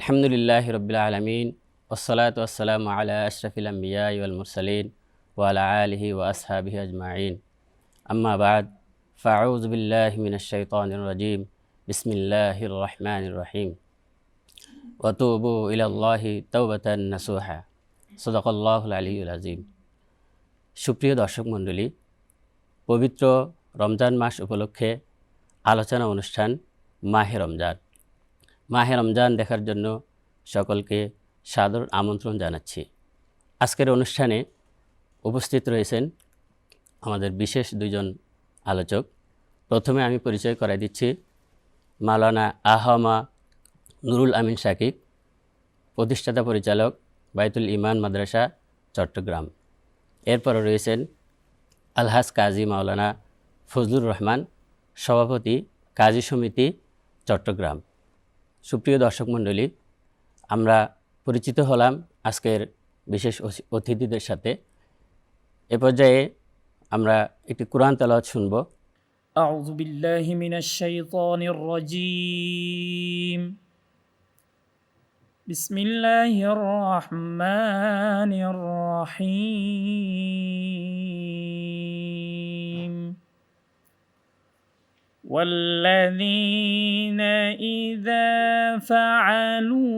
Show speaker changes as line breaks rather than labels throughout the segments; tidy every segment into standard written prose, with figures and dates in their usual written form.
আলহামদুলিল্লাহি রাব্বিল আলামিন ওয়াসসালাতু ওয়াসসালামু আলা আশরাফিল আমবিয়াই ওয়াল মুরসালিন ওয়া আলা আলিহি ওয়া আসহাবিহি আজমাইন আম্মা বা'দ ফাআউযু বিল্লাহি মিনাশ শাইতানির রাজীম বিসমিল্লাহির রহমানির রহিম ওয়া তুবু ইলাল্লাহি তাওবাতান নাসুহা সাদাকাল্লাহুল আলিয়্যুল আযীম। সুপ্রিয় দর্শক মণ্ডলী, পবিত্র রমজান মাস উপলক্ষে আলোচনা অনুষ্ঠান মাহে রমজান দেখার জন্য সকলকে সাদর আমন্ত্রণ জানাচ্ছি। আজকের অনুষ্ঠানে উপস্থিত রয়েছেন আমাদের বিশেষ দুইজন আলোচক। প্রথমে আমি পরিচয় করাই দিচ্ছি মাওলানা আহমা নুরুল আমিন শাকিক, প্রতিষ্ঠাতা পরিচালক বাইতুল ইমান মাদ্রাসা চট্টগ্রাম। এরপরে রয়েছেন আলহাজ কাজী মাওলানা ফজলুর রহমান, সভাপতি কাজী সমিতি চট্টগ্রাম। সুপ্রিয় দর্শক মণ্ডলী, আমরা পরিচিত হলাম আজকের বিশেষ অতিথিদের সাথে। এ পর্যায়ে আমরা একটি কোরআন তেলাওয়াত শুনব।
আউযু বিল্লাহি মিনাশ শাইতানির রাজীম। বিসমিল্লাহির রহমানির রহিম। والذين إذا فعلوا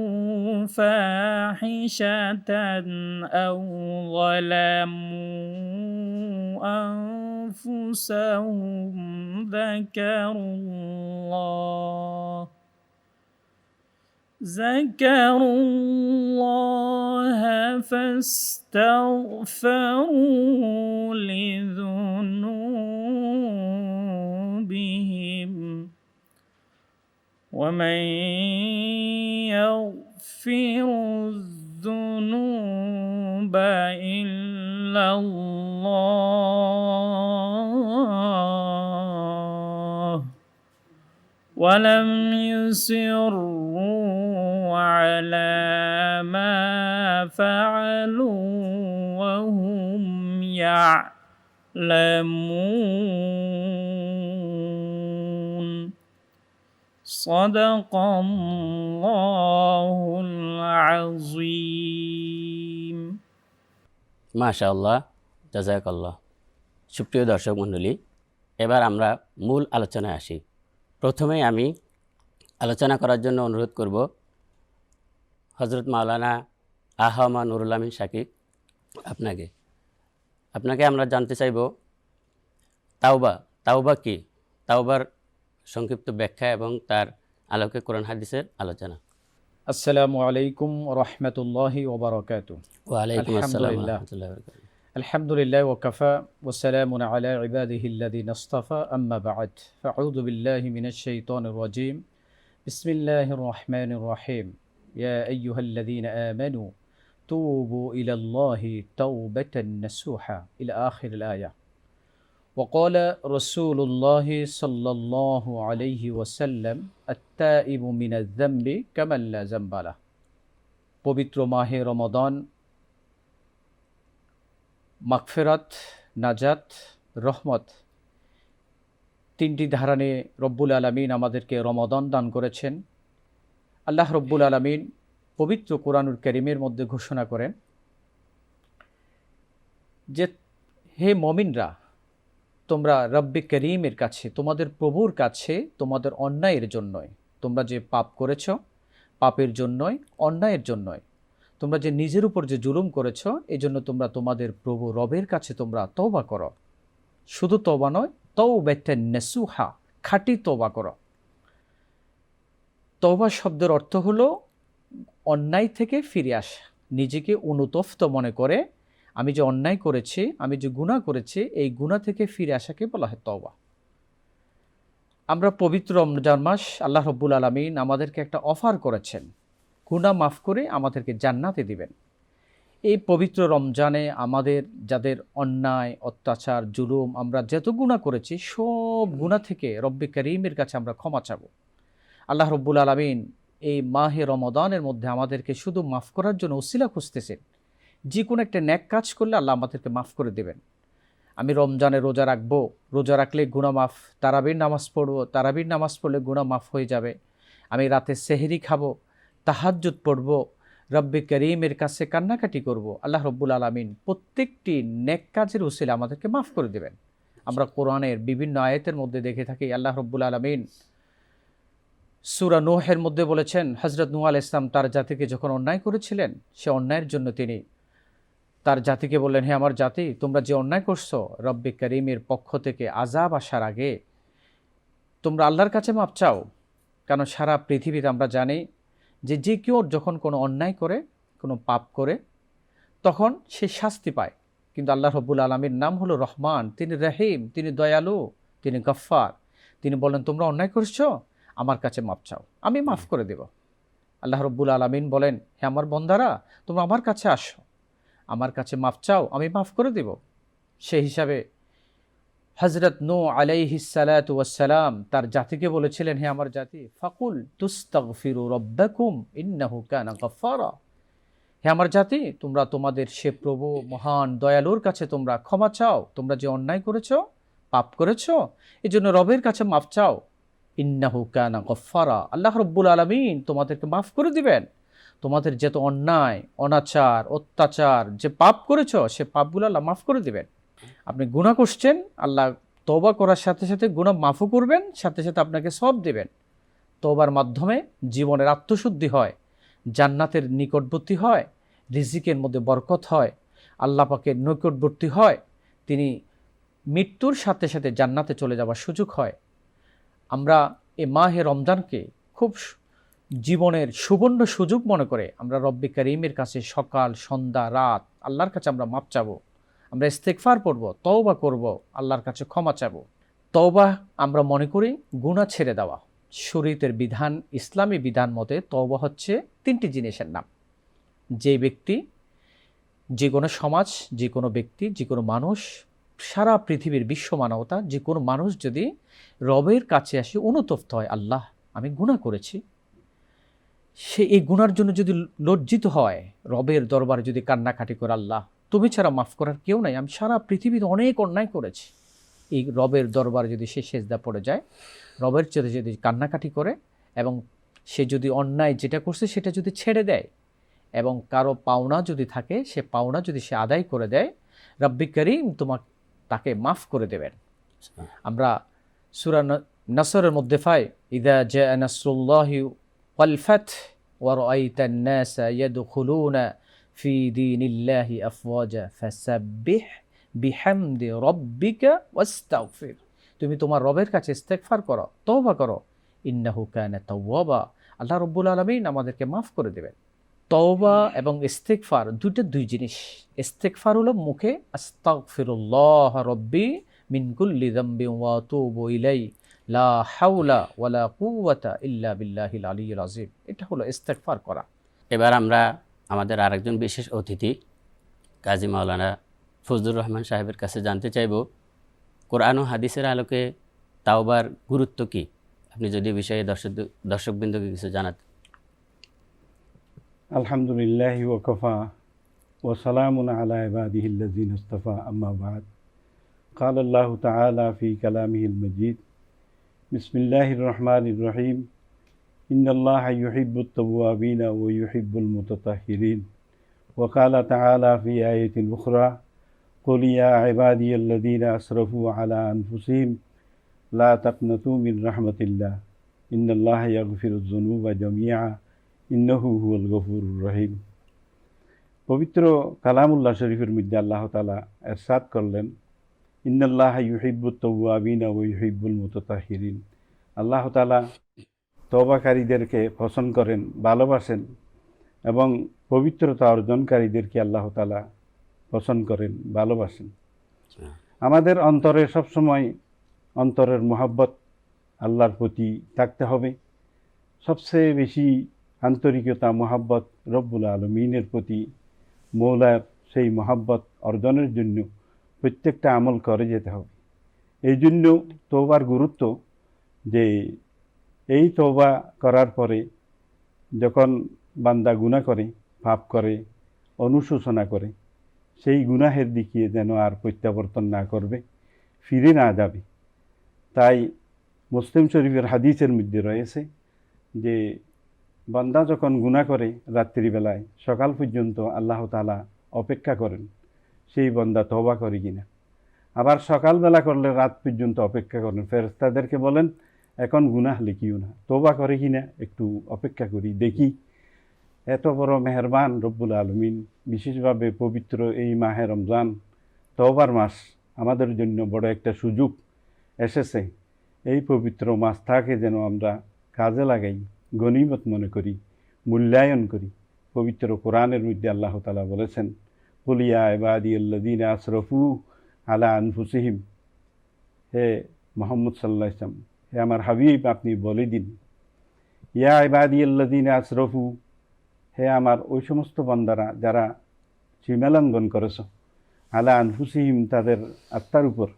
فاحشة أو ظلموا أنفسهم ذكروا الله فاستغفروا لذنوبهم ومن يغفر الذنوب إلا الله ولم يصروا على ما فعلوا وهم يعلمون صدق الله العظيم।
মাশাআল্লাহ, জাযাকাল্লাহ। সুপ্রিয় দর্শক মণ্ডলী, এবার আমরা মূল আলোচনায় আসি। প্রথমেই আমি আলোচনা করার জন্য অনুরোধ করব হযরত মাওলানা আহমা নুরুল আমিন শাকিক আপনাকে আমরা জানতে চাইব তাওবা কি, তাওবার সংক্ষিপ্ত ব্যাখ্যা এবং তার আলোকে কোরআন হাদিসের আলোচনা।
আসসালামু আলাইকুম রহমতুল্লাহি ওয়া বারাকাতুহু।
ওয়া আলাইকুম আসসালাম ওয়া রাহমাতুল্লাহি ওয়া বারাকাতুহু।
আলহামদুলিল্লাহ ওয়া কাফা ওয়া সালামুন আলা ইবাদিহিল্লাযিনা ইসতাফা, আম্মা বা'দ। ফাআউযু বিল্লাহি মিনাশ শাইতানির রাজীম। বিসমিল্লাহির রহমানির রহিম। ইয়া আইয়ুহাল্লাযিনা আমানু তুবু ইলাল্লাহি তাওবাতান নাসুহা ইলা আখিরিল আয়া। وقال رسول الله صلى الله عليه وسلم التائب من الذنب كمن لا ذنب له। পবিত্র মাহে রমাদান মাগফিরাত, নাজাত, রহমত, তিনটি ধারণে রব্বুল আলামিন আমাদেরকে রমাদান দান করেছেন। আল্লাহ রব্বুল আলামিন পবিত্র কোরআনুল কারীমের মধ্যে ঘোষণা করেন যে, হে মুমিনরা, তোমরা রব্বে করিমের কাছে, তোমাদের প্রভুর কাছে তোমাদের অন্যায়ের জন্যই, তোমরা যে পাপ করেছ, পাপের জন্যই, অন্যায়ের জন্যই, তোমরা যে নিজের উপর যে জুলুম করেছ, এই জন্য তোমরা তোমাদের প্রভু রবের কাছে তোমরা তওবা করো। শুধু তওবা নয়, তাওবাতান নাসুহা, খাঁটি তওবা করো। তওবা শব্দের অর্থ হলো অন্যায় থেকে ফিরে আসা, নিজেকে অনুতপ্ত মনে করে আমি যে অন্যায় করেছি, আমি যে গুনাহ করেছি, এই গুনাহ থেকে ফিরে আসাকে বলা হয় তওবা। আমরা পবিত্র রমজান মাস, আল্লাহ রব্বুল আলামিন আমাদেরকে একটা অফার করেছেন, গুনাহ মাফ করে আমাদেরকে জান্নাতে দিবেন। এই পবিত্র রমজানে আমাদের যাদের অন্যায়, অত্যাচার, জুলুম, আমরা যত গুনাহ করেছি, সব গুনাহ থেকে রব্বে করিমের কাছে আমরা ক্ষমা চাবো। আল্লাহ রব্বুল আলামিন এই মাহে রমাদানের মধ্যে আমাদেরকে শুধু মাফ করার জন্য ওসিলা খুঁজতেছেন। যে কোনো একটা নেক কাজ করলে আল্লাহ আমাদেরকে মাফ করে দেবেন। আমি রমজানে রোজা রাখবো, রোজা রাখলে গুনাহ মাফ, তারাবির নামাজ পড়বো, তারাবির নামাজ পড়লে গুনাহ মাফ হয়ে যাবে। আমি রাতে সেহরি খাবো, তাহাজ্জুদ পড়ব, রব্বে করিমের কাছে কান্নাকাটি করব, আল্লাহ রব্বুল আলামিন প্রত্যেকটি নেক কাজের উসিলা আমাদেরকে মাফ করে দেবেন। আমরা কোরআনের বিভিন্ন আয়াতের মধ্যে দেখে থাকি আল্লাহ রব্বুল আলামিন সূরা নূহের মধ্যে বলেছেন, হযরত নূহ আলাইহিস সালাম তার জাতিকে যখন অন্যায় করেছিলেন, সে অন্যায়ের জন্য তিনি তার জাতিকে বললেন, হে আমার জাতি, তোমরা যে অন্যায় করছো, রব্বে করিমের পক্ষ থেকে আযাব আসার আগে তোমরা আল্লাহর কাছে মাপ চাও। কারণ সারা পৃথিবীতে আমরা জানি যে যে কেউ যখন কোনো অন্যায় করে, কোনো পাপ করে, তখন সে শাস্তি পায়। কিন্তু আল্লাহ রব্বুল আলামিনের নাম হলো রহমান, তিনি রহিম, তিনি দয়ালু, তিনি গফফার। তিনি বলেন, তোমরা অন্যায় করছো, আমার কাছে মাপ চাও, আমি মাফ করে দেব। আল্লাহ রব্বুল আলামিন বলেন, হে আমার বন্দারা, তোমরা আমার কাছে আসো, আমার কাছে মাফ চাও, আমি মাফ করে দেব। সেই হিসাবে হযরত নূহ আলাইহিস সালাতু ওয়াস সালাম তার জাতিকে বলেছিলেন, হে আমার জাতি, ফাকুল তুস্তাগফিরু রাব্বাকুম ইন্নাহু কানা গফফারা। হে আমার জাতি, তোমরা তোমাদের সে প্রভু মহান দয়ালুর কাছে তোমরা ক্ষমা চাও। তোমরা যে অন্যায় করেছো, পাপ করেছো, এজন্য রবের কাছে মাফ চাও। ইন্নাহু কানা গফফারা, আল্লাহ রব্বুল আলামিন তোমাদেরকে মাফ করে দিবেন। তোমাদের যত অন্যায়, অনাচার, অত্যাচার, যে পাপ করেছো, সে পাপগুলো আল্লাহ মাফ করে দিবেন। আপনি গুনাহ করছেন, আল্লাহ তওবা করার সাথে সাথে গুনাহ মাফও করবেন, সাথে সাথে আপনাকে সওয়াব দিবেন। তওবার মাধ্যমে জীবনের আত্মশুদ্ধি হয়, জান্নাতের নিকটবর্তী হয়, রিজিকের মধ্যে বরকত হয়, আল্লাহ পাকের নিকটবর্তী হয়, তিনি মৃত্যুর সাথে সাথে জান্নাতে চলে যাওয়ার সুযোগ হয়। আমরা এ মাহে রমজানকে খুব জীবনের সুবর্ণ সুযোগ মনে করে আমরা রব্বে করিমের কাছে সকাল, সন্ধ্যা, রাত আল্লাহর কাছে আমরা মাপ চাবো, আমরা ইস্তেগফার পড়ব, তওবা করব, আল্লাহর কাছে ক্ষমা চাবো। তওবা আমরা মনে করি গুনাহ ছেড়ে দেওয়া। শরীয়তের বিধান, ইসলামী বিধান মতে তওবা হচ্ছে তিনটি জিনিসের নাম। যে ব্যক্তি, যে কোনো সমাজ, যে কোনো ব্যক্তি, যে কোনো মানুষ, সারা পৃথিবীর বিশ্ব মানবতা, যে কোনো মানুষ যদি রবের কাছে আসে অনুতপ্ত হয়, আল্লাহ আমি গুনাহ করেছি, সে এই গুনার জন্য যদি লজ্জিত হয়, রবের দরবারে যদি কান্নাকাটি করে, আল্লাহ তুমি ছাড়া মাফ করার কেউ নাই, আমি সারা পৃথিবীতে অনেক অন্যায় করেছি, এই রবের দরবারে যদি সে সেজদা পড়ে যায়, রবের যদি কান্নাকাটি করে, এবং সে যদি অন্যায় যেটা করছে সেটা যদি ছেড়ে দেয়, এবং কারো পাওনা যদি থাকে, সে পাওনা যদি সে আদায় করে দেয়, রব্বি করিম তাকে মাফ করে দেবেন। আমরা সূরা নাসরের মধ্যে পাই, ইযা জাআ নাসরুল্লাহি ওয়াল ফাতহ ওয়া রাআইতান নাসা ইয়াদখুলুনা ফি দীনিল্লাহি আফওয়াজা ফাসাব্বিহ বিহামদি রাব্বিকা ওয়াস্তাগফির। তুমি তোমার রবের কাছে ইস্তেগফার করো, তওবা করো, ইন্নাহু কানা তাওয়াবা, আল্লাহ রাব্বুল আলামিন আমাদেরকে মাফ করে দেবেন। তওবা এবং ইস্তেগফার দুই জিনিস। ইস্তেগফার হলো মুখে আস্তাগফিরুল্লাহ রাব্বি মিন কুল্লি যামবি ওয়া আতুবু ইলাইহি লা হাওলা ওয়ালা কুওয়াতা ইল্লা বিল্লাহিল আলিয়্যিল আযীম, এটা হলো ইস্তেগফার করা।
এবার আমরা আমাদের আরেকজন বিশেষ অতিথি কাজী মাওলানা ফজলুর রহমান সাহেবের কাছে জানতে চাইব, কোরআন ও হাদিসের আলোকে তাওবার গুরুত্ব কি, আপনি যদি বিষয়ে দর্শকবৃন্দকে কিছু জানাতেন।
আলহামদুলিল্লাহ ওয়াকাফা ওয়া সালামুন আলা ইবাদিহিল্লাযিনা ইসতাফা, আম্মা বা'দ। قال الله تعالى في كلامه المجيد بسم الله الرحمن الرحيم إن الله يحب التوابين ويحب المتطهرين وقال تعالى في آية أخرى قل يا عبادي الذين أسرفوا على أنفسهم لا تقنطوا من رحمة الله إن الله يغفر الذنوب جميعا ইন্নাহু হুয়াল গফুরুর রহিম। পবিত্র কালামুল্লাহ শরীফের মধ্যে আল্লাহ তাআলা ইরশাদ করলেন, ইন্নাল্লাহা ইউহিব্বুত তাওয়াবিনা ওয়া ইউহিব্বুল মুতাতাহহিরিন। আল্লাহ তাআলা তওবাকারীদেরকে পছন্দ করেন, ভালোবাসেন, এবং পবিত্রতা অর্জনকারীদেরকে আল্লাহ তাআলা পছন্দ করেন, ভালোবাসেন। আমাদের অন্তরে সবসময় অন্তরের মহব্বত আল্লাহর প্রতি থাকতে হবে। সবচেয়ে বেশি আন্তরিকতা, মহাব্বত রব্বুল আলমিনের প্রতি, মৌলার সেই মহাব্বত অর্জনের জন্য প্রত্যেকটা আমল করে যেতে হবে। এই জন্য তওবার গুরুত্ব, যে এই তওবা করার পরে যখন বান্দা গুনাহ করে, পাপ করে, অনুশোচনা করে, সেই গুনাহের দিকে যেন আর প্রত্যাবর্তন না করে, ফিরে না যায়। তাই মুসলিম শরীফের হাদিসের মধ্যে আল্লাহ তাআলা ইরশাদ করলেন, ইন্নাল্লাহা ইউহিব্বুত তাওয়াবিনা ওয়া ইউহিব্বুল মুতাতাহহিরিন। আল্লাহ তাআলা তওবাকারীদেরকে পছন্দ করেন, ভালোবাসেন, এবং পবিত্রতা অর্জনকারীদেরকে আল্লাহ তাআলা এই তওবা করার পরে যখন বান্দা গুনাহ করে, পাপ করে, অনুশোচনা করে, সেই গুনাহের দিকে যেন আর প্রত্যাবর্তন না করবে, ফিরে না যাবে। তাই মুসলিম শরীফের হাদিসের মধ্যে রয়েছে যে বান্দা যখন গুনাহ করে রাত্রিবেলায় সকাল পর্যন্ত আল্লাহ তাআলা অপেক্ষা করেন সেই বান্দা তওবা করে কিনা। আবার সকালবেলা করলে রাত পর্যন্ত অপেক্ষা করেন, ফেরেশতাদেরকে বলেন এখন গুনাহ লিখিও না, তওবা করে কিনা একটু অপেক্ষা করি দেখি। এত বড় মেহেরবান রব্বুল আলামিন, বিশেষভাবে পবিত্র এই মাহে রমজান তওবার মাস আমাদের জন্য বড় একটা সুযোগ এসেছে। এই পবিত্র মাসটাকে যেন আমরা কাজে লাগাই, গনিমত মনে করি, মূল্যায়ন করি। পবিত্র কোরআনের মধ্যে আল্লাহ তাআলা বলেছেন, কুল ইয়া ইবাদিয়াল্লাযীনা আসরাফু আলা আনফুসিহিম, হে মুহাম্মদ সাল্লাল্লাহু আলাইহি ওয়াসাল্লাম, হে আমার হাবিব আপনি বলে দিন, ইয়া ইবাদিয়াল্লাযীনা আসরাফু, হে আমার ওই সমস্ত বান্দারা যারা সীমালঙ্ঘন করেছ, আলা আনফুসিহিম তাদের আত্মার উপর,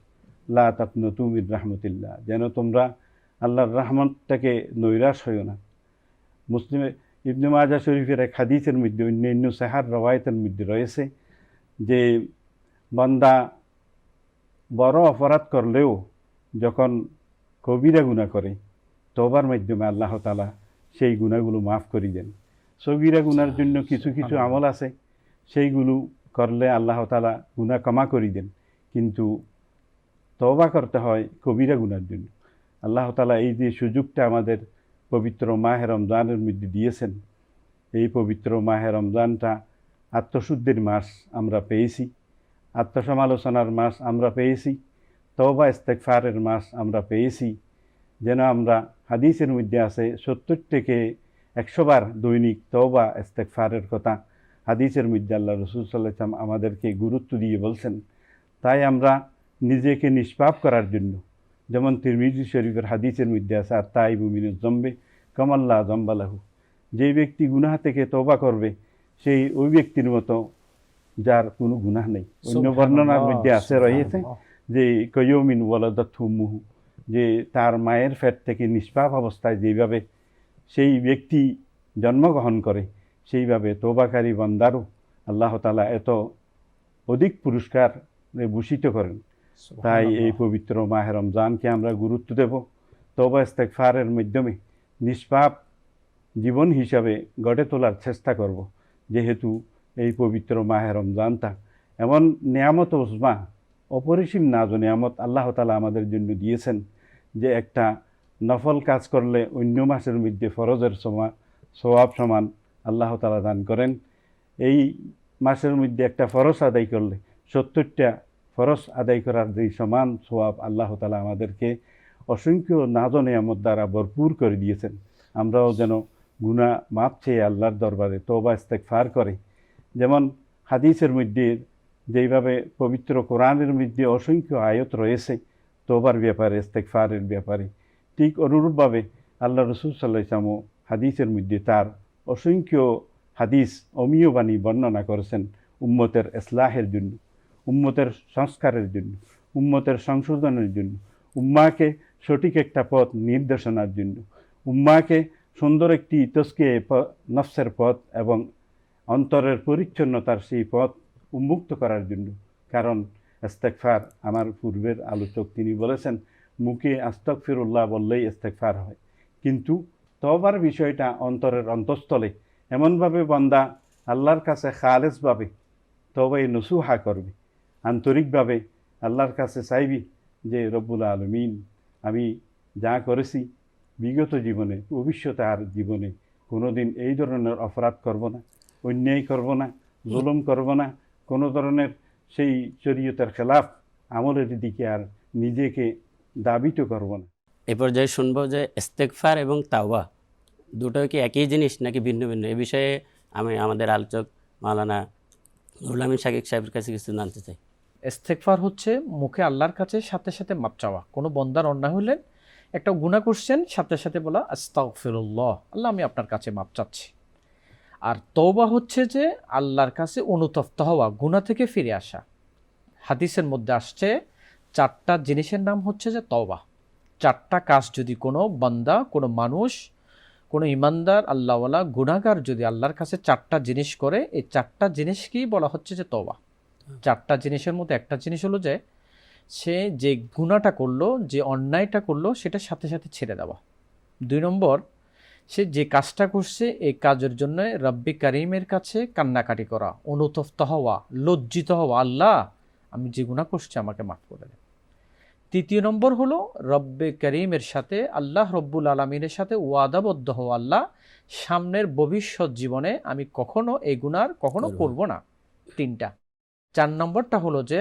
লা তাকনাতু মির রাহমাতিল্লাহ, যেন তোমরা আল্লাহর রহমতটাকে নৈরাশ হইও না। মুসলিম ইবনে মাজাহ শরীফের এক হাদিসের মধ্যে, অন্যান্য সাহার রওয়ায়াতের মধ্যে রয়েছে যে বান্দা বড় অপরাধ করলেও যখন কবিরা গুনাহ করে তওবার মাধ্যমে আল্লাহ তাআলা সেই গুনাহগুলো মাফ করে দেন। সগীরা গুনার জন্য কিছু কিছু আমল আছে, সেইগুলো করলে আল্লাহ তাআলা গুনাহ ক্ষমা করে দেন, কিন্তু তওবা করতে হয় কবিরা গুনার জন্য। আল্লাহ তাআলা এই যে সুযোগটা আমাদের পবিত্র মাহে রমজানের মধ্যে দিয়েছেন, এই পবিত্র মাহে রমজানটা আত্মশুদ্ধির মাস আমরা পেয়েছি, আত্মসমালোচনার মাস আমরা পেয়েছি, তওবা ইস্তেগফারের মাস আমরা পেয়েছি। যেন আমরা, হাদিসের মধ্যে আছে 70 থেকে 100 বার দৈনিক তওবা ইস্তেগফারের কথা হাদিসের মধ্যে আল্লাহ রাসূল সাল্লাল্লাহু আলাইহি ওয়াসাল্লাম আমাদেরকে গুরুত্ব দিয়ে বলছেন। তাই আমরা নিজেকে নিষ্পাপ করার জন্য, যেমন তিরমিজি শরীফের হাদিসের মধ্যে আছে, আত-তাইবু মিনাজ যামবি কামান লা যামবা লাহু, যে ব্যক্তি গুনাহ থেকে তওবা করবে সেই ওই ব্যক্তির মতো যার কোনো গুনাহ নেই। অন্য বর্ণনার মধ্যে আছে রয়েছে যে কায়ুমিন ওয়ালাদাতহু উম্মুহু, যে তার মায়ের পেট থেকে নিষ্পাপ অবস্থায় যেভাবে সেই ব্যক্তি জন্মগ্রহণ করে, সেইভাবে তওবাকারী বান্দারও আল্লাহ তাআলা এত অধিক পুরস্কার ভূষিত করেন। তাই এই পবিত্র মাহে রমজানকে আমরা গুরুত্ব দেব, তওবা ইস্তেগফারের মাধ্যমে নিষ্পাপ জীবন হিসাবে গড়ে তোলার চেষ্টা করব। যেহেতু এই পবিত্র মাহে রমজানটা এমন নিয়ামত উজমা, অপরিসীম নাজ ও নিয়ামত আল্লাহ তাআলা আমাদের জন্য দিয়েছেন, যে একটা নফল কাজ করলে অন্য মাসের মধ্যে ফরজের সওয়াব সমান আল্লাহ তাআলা দান করেন। এই মাসের মধ্যে একটা ফরজ আদায় করলে 70টা ফরজ আদায় করার যেই সমান সওয়াব আল্লাহ তাআলা আমাদেরকে অসংখ্য নাজ ও নিয়ামত দ্বারা ভরপুর করে দিয়েছেন। আমরাও যেন গুনাহ মাপ চেয়ে আল্লাহর দরবারে তওবা ইস্তেগফার করে, যেমন হাদিসের মধ্যে যেইভাবে পবিত্র কোরআনের মধ্যে অসংখ্য আয়াত রয়েছে তওবার ব্যাপারে, ইস্তেগফারের ব্যাপারে, ঠিক অনুরূপভাবে আল্লাহ রাসূল সাল্লাল্লাহু আলাইহি ওয়াসাল্লাম হাদিসের মধ্যে তার অসংখ্য হাদিস অমীয় বাণী বর্ণনা করেছেন উম্মতের ইসলাহের জন্য, উম্মতের সংস্কারের জন্য, উম্মতের সংশোধনের জন্য, উম্মাকে সঠিক একটা পথ নির্দেশনার জন্য, উম্মাকে সুন্দর একটি তজকিয়ে নফসের পথ এবং অন্তরের পরিচ্ছন্নতার সেই পথ উন্মুক্ত করার জন্য। কারণ ইস্তেগফার, আমার পূর্বের আলোচক তিনি বলেছেন, মুখে আস্তাগফিরুল্লাহ বললেই ইস্তেগফার হয়, কিন্তু তওবার বিষয়টা অন্তরের অন্তঃস্থলে এমনভাবে বান্দা আল্লাহর কাছে খালেসভাবে তওবায়ে নসুহা করবে, আন্তরিকভাবে আল্লাহর কাছে চাইবি যে রব্বুল আলামিন, আমি যা করেছি বিগত জীবনে, ভবিষ্যতে আর জীবনে কোনোদিন এই ধরনের অপরাধ করব না, অন্যায় করব না, জুলুম করব না, কোনো ধরনের সেই শরীয়তের খেলাফ আমলের দিকে আর নিজেকে দাবিত করব না।
এ পর্যায়ে শুনবো যে ইস্তেগফার এবং তাওবা দুটোই কি একই জিনিস নাকি ভিন্ন ভিন্ন? এ বিষয়ে আমি আমাদের আলোচক মাওলানা নুরুল আমিন শাকিক সাহেবের কাছে কিছু জানতে চাই।
ইস্তেগফার হচ্ছে মুখে আল্লাহর কাছে সাথে সাথে মাপ চাওয়া। কোনো বন্দার অন্যায় হলে একটা গুনাহ করছেন, সাথে সাথে বলা আস্তাগফিরুল্লাহ, আল্লাহ আমি আপনার কাছে মাপ চাচ্ছি। আর তওবা হচ্ছে যে আল্লাহর কাছে অনুতপ্ত হওয়া, গুনাহ থেকে ফিরে আসা। হাদিসের মধ্যে আসছে 4টা জিনিসের নাম হচ্ছে যে তওবা। 4টা কাজ যদি কোনো বান্দা, কোনো মানুষ, কোনো ইমানদার আল্লাহওয়ালা গুনাহগার যদি আল্লাহর কাছে 4টা জিনিস করে, এই 4টা জিনিসকেই বলা হচ্ছে যে তওবা। 4টা জিনিসের মধ্যে একটা জিনিস হলো যে সে যে গুনাহটা করলো, যে অন্যায়টা করলো, সেটার সাথে সাথে ছেড়ে দেওয়া। 2 নম্বর, সে যে কাজটা করছে এই কাজের জন্য রব্বি কারিমের কাছে কান্নাকাটি করা, অনুতপ্ত হওয়া, লজ্জিত হওয়া, আল্লাহ আমি যে গুনাহ করছি আমাকে মাফ করে দেন। তৃতীয় নম্বর হলো রব্বে করিমের সাথে, আল্লাহ রব্বুল আলমিনের সাথে ওয়াদাবদ্ধ হওয়া, আল্লাহ সামনের ভবিষ্যৎ জীবনে আমি কখনো এই গুনার কখনো করব না। তিনটা। 4 নম্বরটা হলো যে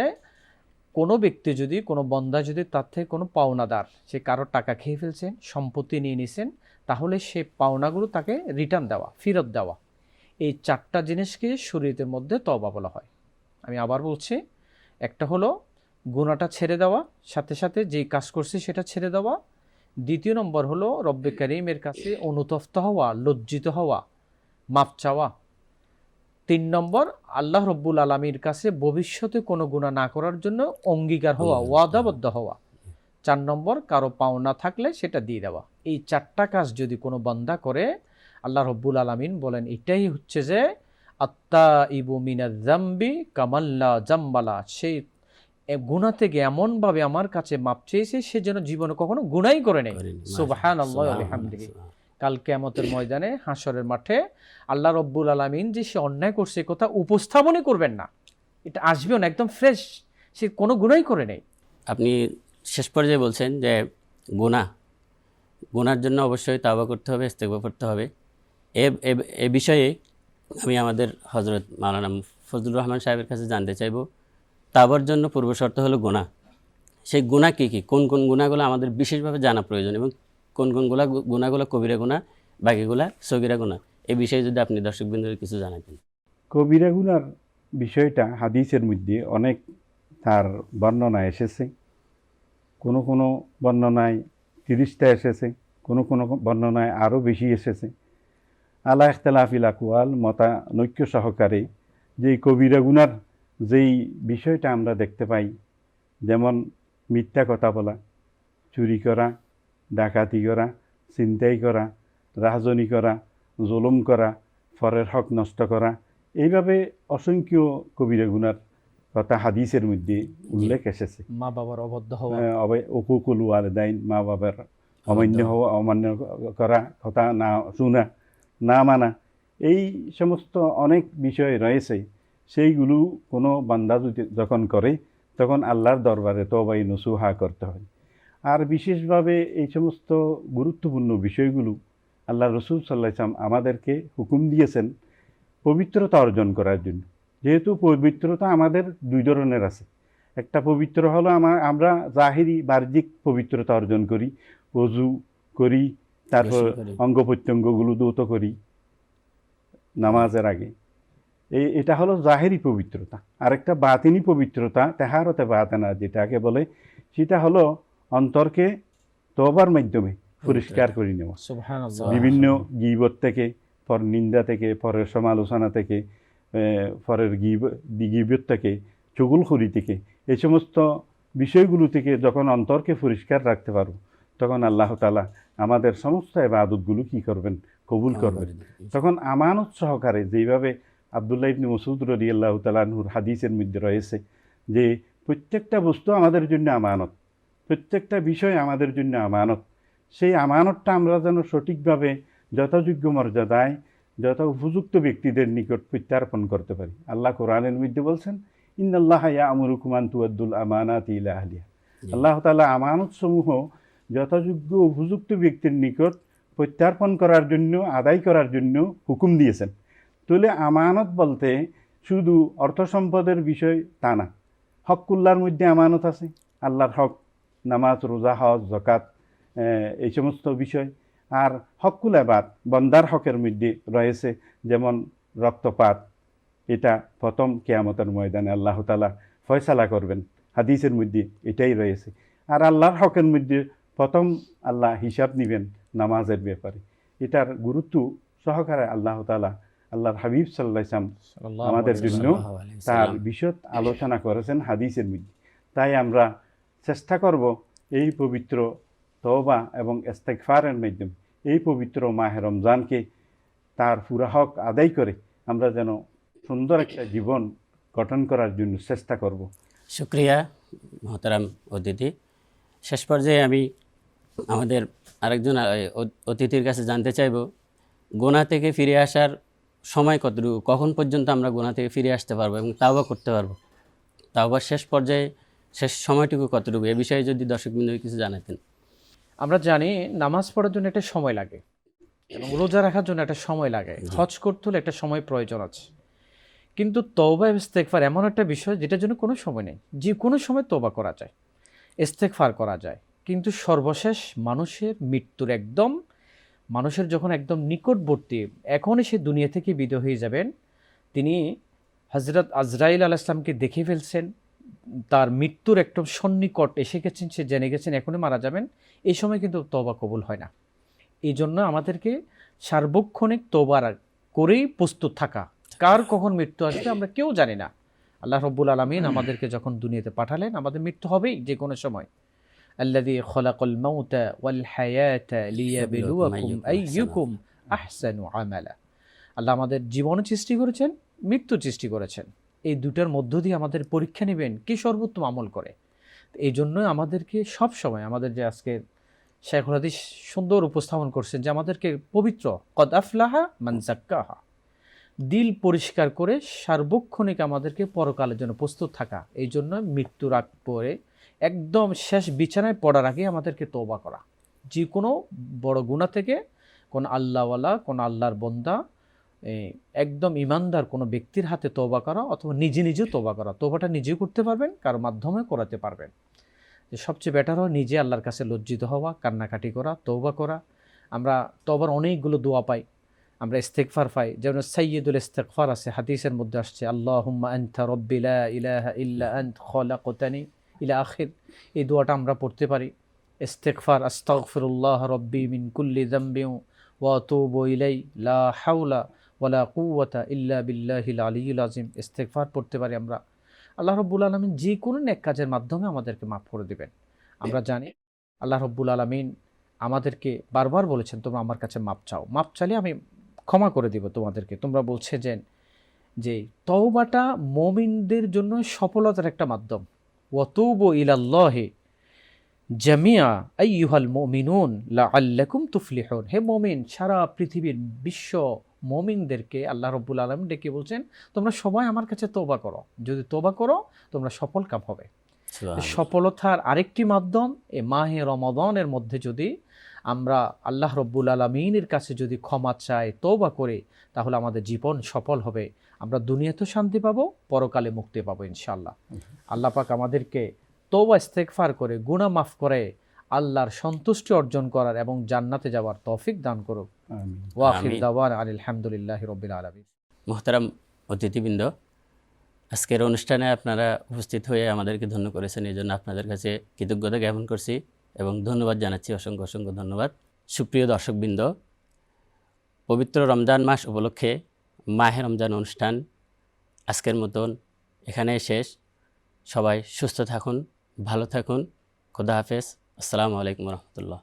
কোনো ব্যক্তি যদি, কোনো বন্দা যদি তার থেকে কোনো পাওনাদার, সে কারোর টাকা খেয়ে ফেলছেন, সম্পত্তি নিয়ে নিছেন, তাহলে সে পাওনাগুলো তাকে রিটার্ন দেওয়া, ফেরত দেওয়া। এই 4টা জিনিসকে শরীয়তের মধ্যে তওবা বলা হয়। আমি আবার বলছি, একটা হলো গুনাহটা ছেড়ে দেওয়া, সাথে সাথে যেই কাজ করছে সেটা ছেড়ে দেওয়া। দ্বিতীয় নম্বর হলো রব্বে কারিমের কাছে অনুতপ্ত হওয়া, লজ্জিত হওয়া, মাপ চাওয়া। 3 নম্বর আল্লাহ রব্বুল আলমীর কাছে ভবিষ্যতে কোনো গুনাহ না করার জন্য অঙ্গীকার হওয়া, ওয়াদাবদ্ধ হওয়া। 4 নম্বর কারো পাওনা থাকলে সেটা দিয়ে দেওয়া। এই 4টা কাজ যদি কোনো বান্দা করে, আল্লাহ রব্বুল আলমিন বলেন এটাই হচ্ছে যে আত্তাইবু মিনাজ যামবি কামাল্লা জাম্বালা, সেই গুনাহ থেকে এমনভাবে আমার কাছে মাপ চেয়েছে সে যেন জীবনে কখনো গুনাহই করে নেই। সুবহানাল্লাহি ওয়া বিহামদিহি। কাল কিয়ামতের ময়দানে, হাসরের মাঠে আল্লাহ রব্বুল আলামিন যে সে অন্যায় করছে কথা উপস্থাপনই করবেন না, এটা আসবেও না, একদম ফ্রেশ, সে কোনো গুনাহই করে নেই।
আপনি শেষ পর্যায়ে বলছেন যে গুনার জন্য অবশ্যই তাওবা করতে হবে, ইস্তেগফার করতে হবে। এ বিষয়ে আমি আমাদের হযরত মাওলানা ফজলুর রহমান সাহেবের কাছে জানতে চাইব, তাওবার জন্য পূর্ব শর্ত হলো গুনাহ। সেই গুনাহ কী কী, কোন কোন গুনাহগুলো আমাদের বিশেষভাবে জানা প্রয়োজন, এবং কোন কোন গুনাহগুলো কবিরা গুনাহ, বাকিগুলা সগীরা গুনাহ, এই বিষয়ে যদি আপনি দর্শকবৃন্দকে কিছু জানাতেন।
কবিরা গুনার বিষয়টা হাদিসের মধ্যে অনেক তার বর্ণনা এসেছে। কোনো কোনো বর্ণনায় 30টা এসেছে, কোনো কোনো বর্ণনায় আরও বেশি এসেছে। আলা ইখতিলাফিল আকওয়াল, মতানৈক্য সহকারে যে কবিরা গুনার যেই বিষয়টা আমরা দেখতে পাই, যেমন মিথ্যা কথা বলা, চুরি করা, ডাকাতি করা, ছিনতাই করা, রাজনী করা, জুলুম করা, পরের হক নষ্ট করা, এইভাবে অসংখ্য কবিরা গুনার কথা হাদিসের মধ্যে উল্লেখ এসেছে।
মা বাবার অবাধ্য হওয়া,
উকুকুল ওয়ালিদাইন, মা বাবার অমান্য হওয়া, অমান্য করা, কথা না শোনা, না মানা, এই সমস্ত অনেক বিষয় রয়েছে। সেইগুলো কোনো বান্দা যখন করে তখন আল্লাহর দরবারে তওবা নসুহা করতে হয়। আর বিশেষভাবে এই সমস্ত গুরুত্বপূর্ণ বিষয়গুলো আল্লাহ রসুল সাল্লাল্লাহু আলাইহি ওয়াসাল্লাম আমাদেরকে হুকুম দিয়েছেন পবিত্রতা অর্জন করার জন্য। যেহেতু পবিত্রতা আমাদের 2 ধরনের আছে। একটা পবিত্র হলো আমরা জাহিরি বাহ্যিক পবিত্রতা অর্জন করি, ওযু করি, তারপর অঙ্গ প্রত্যঙ্গগুলো ধৌত করি নামাজের আগে, এটা হলো জাহিরি পবিত্রতা। আরেকটা বাতিনি পবিত্রতা, তাহারতে বাতেনা যেটাকে বলে, সেটা হলো অন্তরকে তওবার মাধ্যমে পরিষ্কার করে নেওয়া।
সুবহানাল্লাহ।
বিভিন্ন গীবত থেকে, পর নিন্দা থেকে, পরের সমালোচনা থেকে, পরের গীবত থেকে, চুগলখড়ি থেকে, এই সমস্ত বিষয়গুলো থেকে যখন অন্তরকে পরিষ্কার রাখতে পারব, তখন আল্লাহ তাআলা আমাদের সমস্ত ইবাদতগুলো কি করবেন, কবুল করবেন। তখন আমানত সহকারে, যেইভাবে আব্দুল্লাহ ইবনে মাসউদ রাদিয়াল্লাহু তাআলা আনহুর হাদিসের মধ্যে রয়েছে যে প্রত্যেকটা বস্তু আমাদের জন্য আমানত, প্রত্যেকটা বিষয় আমাদের জন্য আমানত, সেই আমানতটা আমরা যেন সঠিকভাবে যথাযোগ্য মর্যাদায়, যথা উপযুক্ত ব্যক্তিদের নিকট প্রত্যার্পণ করতে পারি। আল্লাহ কোরআনের মধ্যে বলছেন, ইন্নাল্লাহা ইয়া'মুরুকুম আন তুআদ্দুল আমানাতি ইলা আহলিহা। আল্লাহ তাআলা আমানতসমূহ যথাযোগ্য উপযুক্ত ব্যক্তির নিকট প্রত্যার্পণ করার জন্য, আদায় করার জন্য হুকুম দিয়েছেন। তাহলে আমানত বলতে শুধু অর্থ সম্পদের বিষয় তা না, হকুল্লাহর মধ্যে আমানত আছে, আল্লাহর হক, নামাজ, রোজা, হজ, যাকাত, এই সমস্ত বিষয়। আর হকুল ইবাদ, বান্দার হকের মধ্যে রয়েছে, যেমন রক্তপাত, এটা প্রথম কিয়ামতের ময়দানে আল্লাহ তাআলা ফয়সালা করবেন, হাদিসের মধ্যে এটাই রয়েছে। আর আল্লাহর হকের মধ্যে প্রথম আল্লাহ হিসাব নেবেন নামাজের ব্যাপারে। এটার গুরুত্ব সহকারে আল্লাহ তাআলা, আল্লাহর হাবিব সাল্লাল্লাহু আলাইহি ওয়াসাল্লাম আমাদের জন্য তার বিশদ আলোচনা করেছেন হাদিসের মধ্যে। তাই আমরা চেষ্টা করব এই পবিত্র তওবা এবং ইস্তেগফারের মাধ্যমে এই পবিত্র মাহে রমজানকে তার পুরা হক আদায় করে আমরা যেন সুন্দর একটা জীবন গঠন করার জন্য চেষ্টা করব।
শুকরিয়া মহতারাম অতিথি। শেষ পর্যায়ে আমি আমাদের আরেকজন অতিথির কাছে জানতে চাইব, গুনাহ থেকে ফিরে আসার সময় কতটুকু, কখন পর্যন্ত আমরা গুনাহ থেকে ফিরে আসতে পারবো এবং তাওবা করতে পারবো, তাওবার শেষ পর্যায়ে শেষ সময়টুকু কতটুকু, এ বিষয়ে যদি দর্শকবৃন্দ কিছু জানাতেন।
আমরা জানি নামাজ পড়ার জন্য একটা সময় লাগে এবং রোজা রাখার জন্য একটা সময় লাগে, হজ করতে হলে একটা সময় প্রয়োজন আছে। কিন্তু তওবা এবং ইস্তেগফার এমন একটা বিষয় যেটার জন্য কোনো সময় নেই, যে কোনো সময় তওবা করা যায়, ইস্তেগফার করা যায়। কিন্তু সর্বশেষ মানুষের মৃত্যুর একদম, মানুষের যখন একদম নিকটবর্তী, এখনই সে দুনিয়া থেকে বিদায় হয়ে যাবেন, তিনি হযরত আজরাইল আলাইহিস সালামকে দেখে ফেলছেন, তার মৃত্যুর একদম সন্নিকট এসে গেছেন, সে জেনে গেছেন এখনই মারা যাবেন, এই সময় কিন্তু তওবা কবুল হয় না। এই জন্য আমাদেরকে সার্বক্ষণিক তওবা করেই প্রস্তুত থাকা। কার কখন মৃত্যু আসবে আমরা কেউ জানি না। আল্লাহ রাব্বুল আলামিন আমাদেরকে যখন দুনিয়াতে পাঠালেন, আমাদের মৃত্যু হবেই যে কোনো সময়। আল্লাযী খালাকাল মাউতা ওয়াল হায়াতা লিয়াবলুয়াকুম আইয়ুকুম আহসানু আমালা। আল্লাহ আমাদের জীবন সৃষ্টি করেছেন, মৃত্যু সৃষ্টি করেছেন, এই দুটার মধ্য দিয়ে আমাদের পরীক্ষা নেবেন কে সর্বোত্তম আমল করে। এই জন্য আমাদেরকে সব সময়, আমাদের যে আজকে শাইখুল হাদিস সুন্দর উপস্থাপন করছেন যে আমাদেরকে পবিত্র, কদ আফলাহা মান যাক্কাহা, দিল পরিষ্কার করে সার্বক্ষণিক আমাদেরকে পরকালের জন্য প্রস্তুত থাকা। এই জন্য মৃত্যুর আগ পরে একদম শেষ বিছানায় পড়ার আগে আমাদেরকে তওবা করা, যে কোনো বড় গুনাহ থেকে, কোন আল্লাহওয়ালা, কোন আল্লাহর বন্দা, একদম ইমানদার কোনো ব্যক্তির হাতে তওবা করা, অথবা নিজে নিজে তওবা করা। তওবাটা নিজেও করতে পারবেন, কার মাধ্যমে করাতে পারবেন। যে সবচেয়ে বেটার হয় নিজে আল্লাহর কাছে লজ্জিত হওয়া, কান্নাকাটি করা, তওবা করা। আমরা তওবার অনেকগুলো দোয়া পাই, আমরা ইস্তেগফার পাই, যেমন সাইয়্যিদুল ইস্তেগফার আছে, হাদিসের মধ্যে আসছে, আল্লাহুম্মা আনতা রাব্বি লা ইলাহা ইল্লা আনতা খালাকতানি ইলা আখির। এই দোয়াটা আমরা পড়তে পারি। ইস্তেগফার, আস্তাগফিরুল্লাহ রাব্বি মিন কুল্লি যামবিন ওয়া আতুবু ইলাই, লা হাওলা ওয়ালা কুওয়াতা ইল্লা বিল্লাহিল আলিয়্যিল আযীম। ইস্তেগফার পড়তে পারি আমরা। আল্লাহ রাব্বুল আলামিন যে কোনো নেক কাজের মাধ্যমে আমাদেরকে মাফ করে দিবেন। আমরা জানি আল্লাহ রাব্বুল আলামিন আমাদেরকে বারবার বলেছেন, তোমরা আমার কাছে মাপ চাও, মাপ চাইলে আমি ক্ষমা করে দিব তোমাদেরকে। তোমরা বলছে যে তওবাটা মুমিনদের জন্য সফলতার একটা মাধ্যম। ওয়াতুবু ইলাল্লাহি জামিয়া আইয়ুহাল মুমিনুন লাআল্লাকুম তুফলিহুন। হে মুমিন, সারা পৃথিবীর বিশ্ব মুমিনদেরকে আল্লাহ রাব্বুল আলামিন ডেকে বলছেন, তোমরা সবাই আমার কাছে তওবা করো, যদি তওবা করো তোমরা সফল কাম হবে। সফলতার আরেকটি মাধ্যম এই মাহে রমাদানের মধ্যে যদি আমরা আল্লাহ রাব্বুল আলামিনের কাছে যদি ক্ষমা চাই, তওবা করে, তাহলে আমাদের জীবন সফল হবে। আমরা দুনিয়াতেও শান্তি পাবো, পরকালে মুক্তি পাবো ইনশাআল্লাহ। আল্লাহ পাক আমাদেরকে তওবা ইস্তেগফার করে, গুনাহ মাফ করে আল্লাহর সন্তুষ্টি অর্জন করার এবং জান্নাতে যাওয়ার তৌফিক দান করুক।
আমিন।
ওয়া আখির দাওয়ানা আলহামদুলিল্লাহি রাব্বিল আলামিন।
মুহতারাম অতিথিবৃন্দ, আজকের অনুষ্ঠানে আপনারা উপস্থিত হয়ে আমাদেরকে ধন্য করেছেন, এই জন্য আপনাদের কাছে কৃতজ্ঞতা জ্ঞাপন করছি এবং ধন্যবাদ জানাচ্ছি, অসংখ্য অসংখ্য ধন্যবাদ। সুপ্রিয় দর্শকবৃন্দ, পবিত্র রমজান মাস উপলক্ষে মাহে রমজান অনুষ্ঠান আজকের মতন এখানেই শেষ। সবাই সুস্থ থাকুন, ভালো থাকুন, খোদা হাফেজ। আসসালামু আলাইকুম রহমতুল্লাহ।